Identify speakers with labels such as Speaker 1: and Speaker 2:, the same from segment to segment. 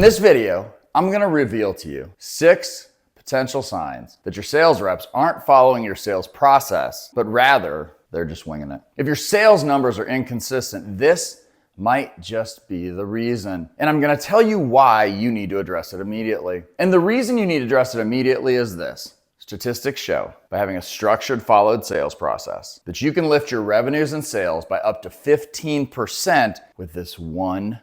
Speaker 1: this video, I'm gonna reveal to you 6 potential signs that your sales reps aren't following your sales process, but rather they're just winging it. If your sales numbers are inconsistent, this might just be the reason. And I'm gonna tell you why you need to address it immediately. And the reason you need to address it immediately is this. Statistics show by having a structured, followed sales process that you can lift your revenues and sales by up to 15% with this one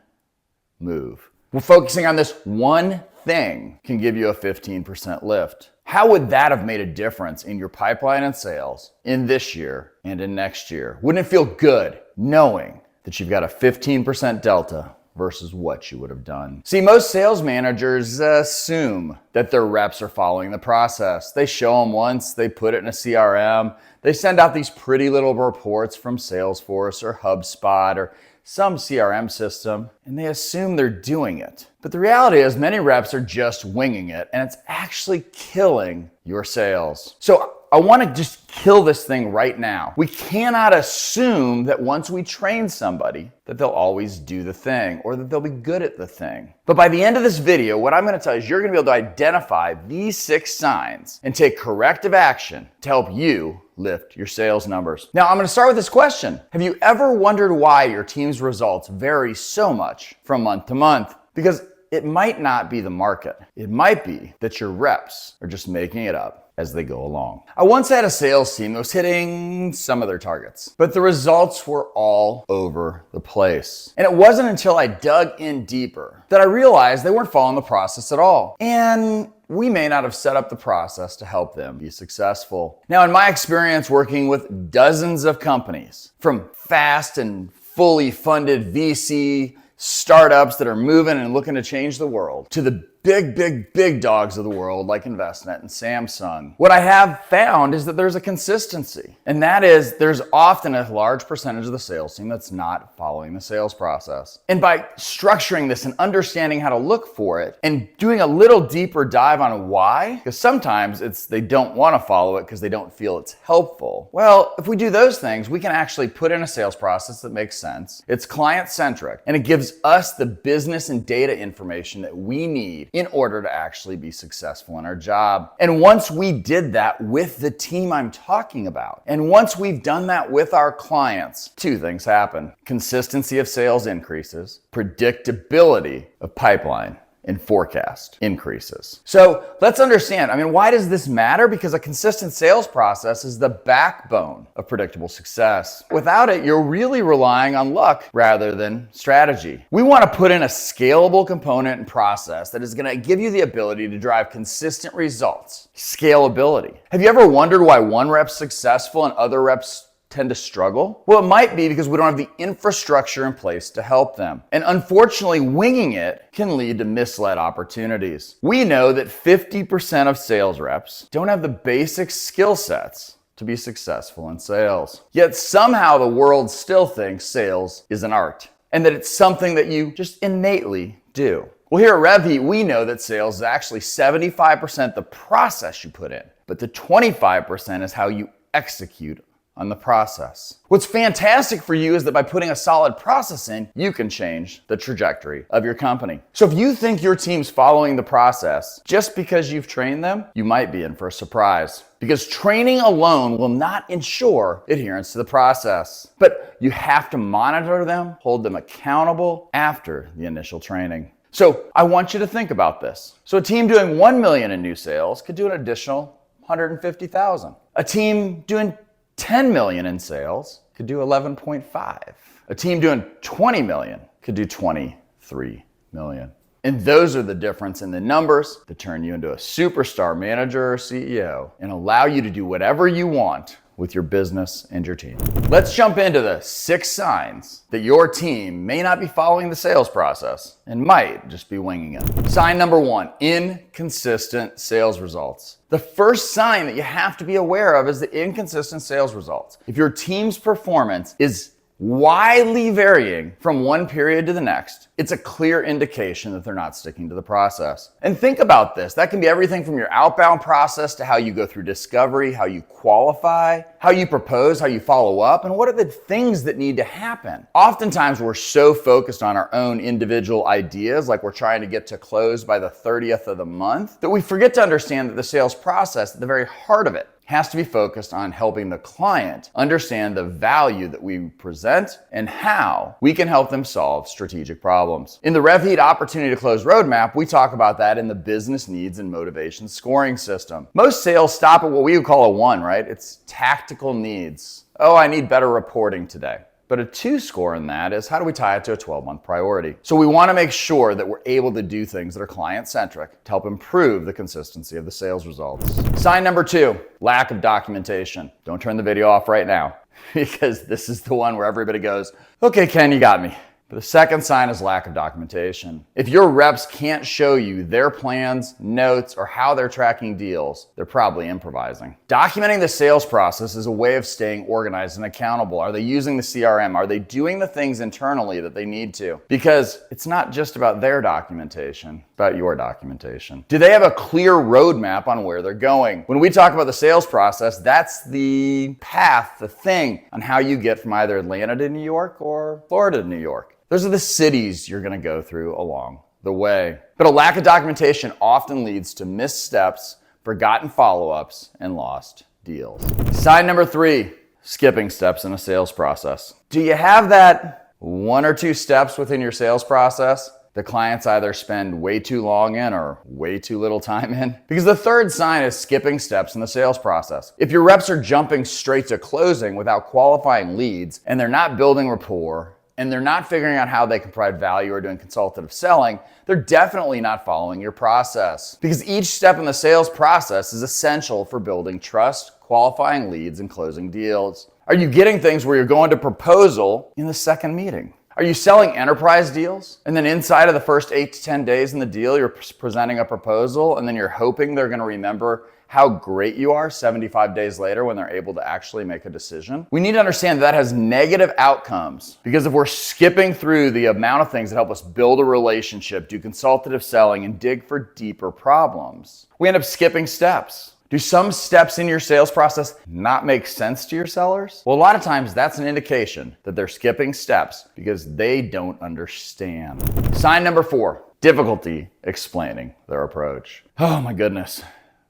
Speaker 1: move. We're focusing on this one thing can give you a 15% lift. How would that have made a difference in your pipeline and sales in this year and in next year? Wouldn't it feel good knowing that you've got a 15% delta versus what you would have done? See, most sales managers assume that their reps are following the process. They show them once, they put it in a CRM, they send out these pretty little reports from Salesforce or HubSpot or some CRM system, and they assume they're doing it. But the reality is many reps are just winging it, and it's actually killing your sales. So I want to just kill this thing right now. We cannot assume that once we train somebody that they'll always do the thing or that they'll be good at the thing. But by the end of this video, what I'm going to tell you is you're going to be able to identify these 6 signs and take corrective action to help you lift your sales numbers. Now, I'm going to start with this question. Have you ever wondered why your team's results vary so much from month to month? Because it might not be the market. It might be that your reps are just making it up as they go along. I once had a sales team that was hitting some of their targets, but the results were all over the place. And it wasn't until I dug in deeper that I realized they weren't following the process at all. And we may not have set up the process to help them be successful. Now, in my experience working with dozens of companies, from fast and fully funded VC startups that are moving and looking to change the world, to the big dogs of the world like Envestnet and Samsung, what I have found is that there's a consistency. And that is there's often a large percentage of the sales team that's not following the sales process. And by structuring this and understanding how to look for it and doing a little deeper dive on why, because sometimes they don't want to follow it because they don't feel it's helpful. Well, if we do those things, we can actually put in a sales process that makes sense. It's client-centric, and it gives us the business and data information that we need in order to actually be successful in our job. And once we did that with the team I'm talking about, and once we've done that with our clients, 2 things happen. Consistency of sales increases, predictability of pipeline and forecast increases. So let's understand, why does this matter? Because a consistent sales process is the backbone of predictable success. Without it, you're really relying on luck rather than strategy. We want to put in a scalable component and process that is going to give you the ability to drive consistent results. Scalability. Have you ever wondered why one rep's successful and other reps tend to struggle? Well, it might be because we don't have the infrastructure in place to help them. And unfortunately, winging it can lead to misled opportunities. We know that 50% of sales reps don't have the basic skill sets to be successful in sales. Yet somehow the world still thinks sales is an art and that it's something that you just innately do. Well, here at RevHeat, we know that sales is actually 75% the process you put in, but the 25% is how you execute on the process. What's fantastic for you is that by putting a solid process in, you can change the trajectory of your company. So if you think your team's following the process just because you've trained them, you might be in for a surprise. Because training alone will not ensure adherence to the process. But you have to monitor them, hold them accountable after the initial training. So I want you to think about this. So a team doing 1 million in new sales could do an additional 150,000. A team doing 10 million in sales could do 11.5. A team doing 20 million could do 23 million. And those are the difference in the numbers that turn you into a superstar manager or CEO and allow you to do whatever you want with your business and your team. Let's jump into the 6 signs that your team may not be following the sales process and might just be winging it. Sign number 1, inconsistent sales results. The first sign that you have to be aware of is the inconsistent sales results. If your team's performance is widely varying from one period to the next, it's a clear indication that they're not sticking to the process. And think about this. That can be everything from your outbound process to how you go through discovery, how you qualify, how you propose, how you follow up, and what are the things that need to happen. Oftentimes, we're so focused on our own individual ideas, like we're trying to get to close by the 30th of the month, that we forget to understand that the sales process, at the very heart of it, has to be focused on helping the client understand the value that we present and how we can help them solve strategic problems. In the RevHeat Opportunity to Close Roadmap, we talk about that in the business needs and motivation scoring system. Most sales stop at what we would call a 1, right? It's tactical needs. Oh, I need better reporting today. But a 2 score in that is how do we tie it to a 12-month priority? So we want to make sure that we're able to do things that are client-centric to help improve the consistency of the sales results. Sign number 2, lack of documentation. Don't turn the video off right now because this is the one where everybody goes, okay, Ken, you got me. But the second sign is lack of documentation. If your reps can't show you their plans, notes, or how they're tracking deals, they're probably improvising. Documenting the sales process is a way of staying organized and accountable. Are they using the CRM? Are they doing the things internally that they need to? Because it's not just about their documentation, it's about your documentation. Do they have a clear roadmap on where they're going? When we talk about the sales process, that's the path, the thing on how you get from either Atlanta to New York or Florida to New York. Those are the cities you're going to go through along the way. But a lack of documentation often leads to missteps, forgotten follow-ups, and lost deals. Sign number 3, skipping steps in a sales process. Do you have that 1 or 2 steps within your sales process the clients either spend way too long in or way too little time in? Because the third sign is skipping steps in the sales process. If your reps are jumping straight to closing without qualifying leads and they're not building rapport, and they're not figuring out how they can provide value or doing consultative selling, they're definitely not following your process. Because each step in the sales process is essential for building trust, qualifying leads, and closing deals. Are you getting things where you're going to proposal in the second meeting? Are you selling enterprise deals? And then inside of the first 8 to 10 days in the deal, you're presenting a proposal, and then you're hoping they're going to remember how great you are 75 days later when they're able to actually make a decision? We need to understand that has negative outcomes, because if we're skipping through the amount of things that help us build a relationship, do consultative selling, and dig for deeper problems, we end up skipping steps. Do some steps in your sales process not make sense to your sellers? Well, a lot of times that's an indication that they're skipping steps because they don't understand. Sign number 4, difficulty explaining their approach. Oh my goodness.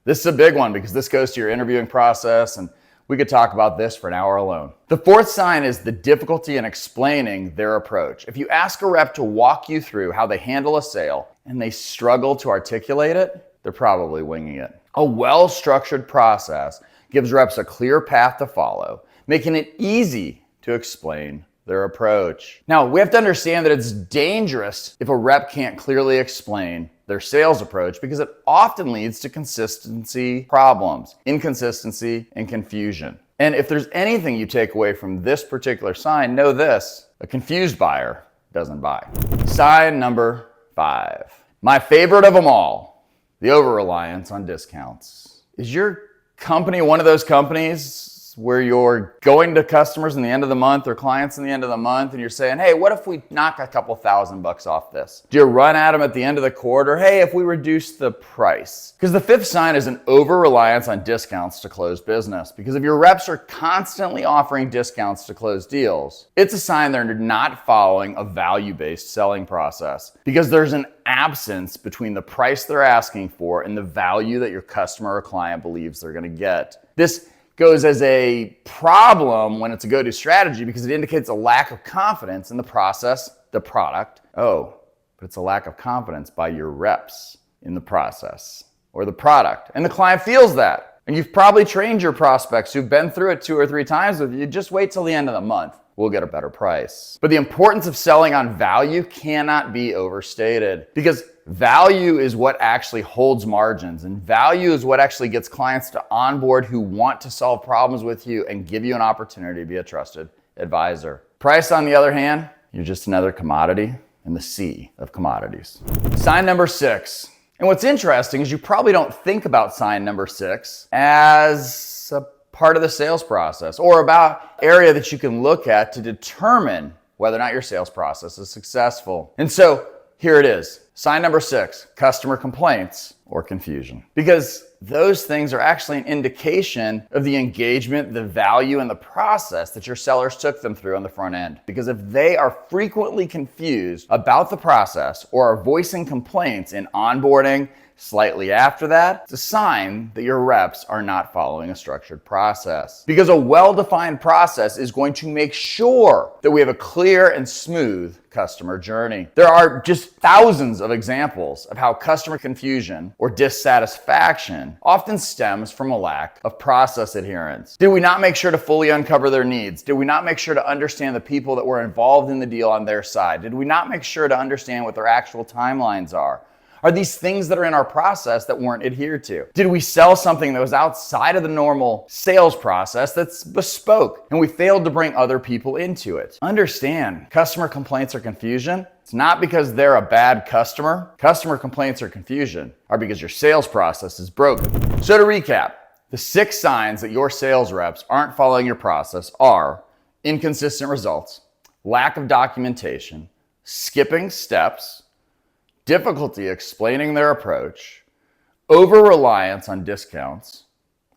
Speaker 1: This is a big one because this goes to your interviewing process, and we could talk about this for an hour alone. The 4th sign is the difficulty in explaining their approach. If you ask a rep to walk you through how they handle a sale and they struggle to articulate it, they're probably winging it. A well-structured process gives reps a clear path to follow, making it easy to explain their approach. Now, we have to understand that it's dangerous if a rep can't clearly explain their sales approach, because it often leads to consistency problems, inconsistency, and confusion. And if there's anything you take away from this particular sign, know this: a confused buyer doesn't buy. Sign number 5, my favorite of them all, the overreliance on discounts. Is your company one of those companies where you're going to customers in the end of the month or clients in the end of the month and you're saying, hey, what if we knock a couple $1,000 off this? Do you run at them at the end of the quarter? Hey, if we reduce the price? Because the 5th sign is an over-reliance on discounts to close business. Because if your reps are constantly offering discounts to close deals, it's a sign they're not following a value-based selling process. Because there's an absence between the price they're asking for and the value that your customer or client believes they're going to get. This goes as a problem when it's a go-to strategy because it indicates a lack of confidence in the process, the product. Oh, but it's a lack of confidence by your reps in the process or the product. And the client feels that. And you've probably trained your prospects who've been through it 2 or 3 times with you. Just wait till the end of the month. We'll get a better price. But the importance of selling on value cannot be overstated, because value is what actually holds margins, and value is what actually gets clients to onboard who want to solve problems with you and give you an opportunity to be a trusted advisor. Price, on the other hand, you're just another commodity in the sea of commodities. Sign number 6. And what's interesting is you probably don't think about sign number 6 as a part of the sales process, or about area that you can look at to determine whether or not your sales process is successful. And so here it is. Sign number 6, customer complaints or confusion. Because those things are actually an indication of the engagement, the value, and the process that your sellers took them through on the front end. Because if they are frequently confused about the process or are voicing complaints in onboarding, slightly after that, it's a sign that your reps are not following a structured process. Because a well-defined process is going to make sure that we have a clear and smooth customer journey. There are just thousands of examples of how customer confusion or dissatisfaction often stems from a lack of process adherence. Did we not make sure to fully uncover their needs? Did we not make sure to understand the people that were involved in the deal on their side? Did we not make sure to understand what their actual timelines are? Are these things that are in our process that weren't adhered to? Did we sell something that was outside of the normal sales process that's bespoke and we failed to bring other people into it? Understand, customer complaints or confusion, it's not because they're a bad customer. Customer complaints or confusion are because your sales process is broken. So to recap, the 6 signs that your sales reps aren't following your process are inconsistent results, lack of documentation, skipping steps, difficulty explaining their approach, over-reliance on discounts,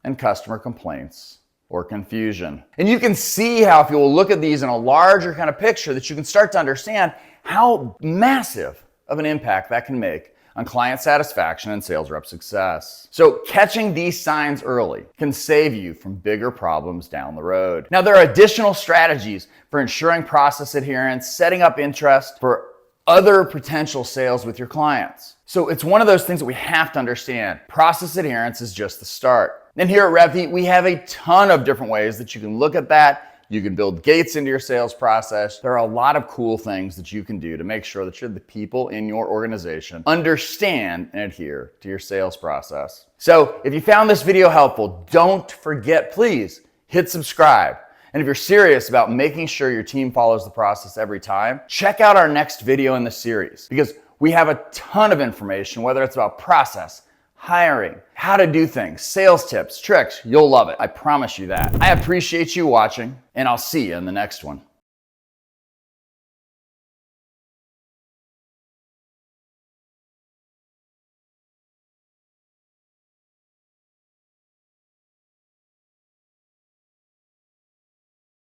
Speaker 1: and customer complaints or confusion. And you can see how if you will look at these in a larger kind of picture that you can start to understand how massive of an impact that can make on client satisfaction and sales rep success. So catching these signs early can save you from bigger problems down the road. Now, there are additional strategies for ensuring process adherence, setting up interest for other potential sales with your clients. So it's one of those things that we have to understand. Process adherence is just the start. And here at Revy, we have a ton of different ways that you can look at that. You can build gates into your sales process. There are a lot of cool things that you can do to make sure that the people in your organization understand and adhere to your sales process. So if you found this video helpful, don't forget, please hit subscribe. And if you're serious about making sure your team follows the process every time, check out our next video in the series because we have a ton of information, whether it's about process, hiring, how to do things, sales tips, tricks. You'll love it. I promise you that. I appreciate you watching, and I'll see you in the next one.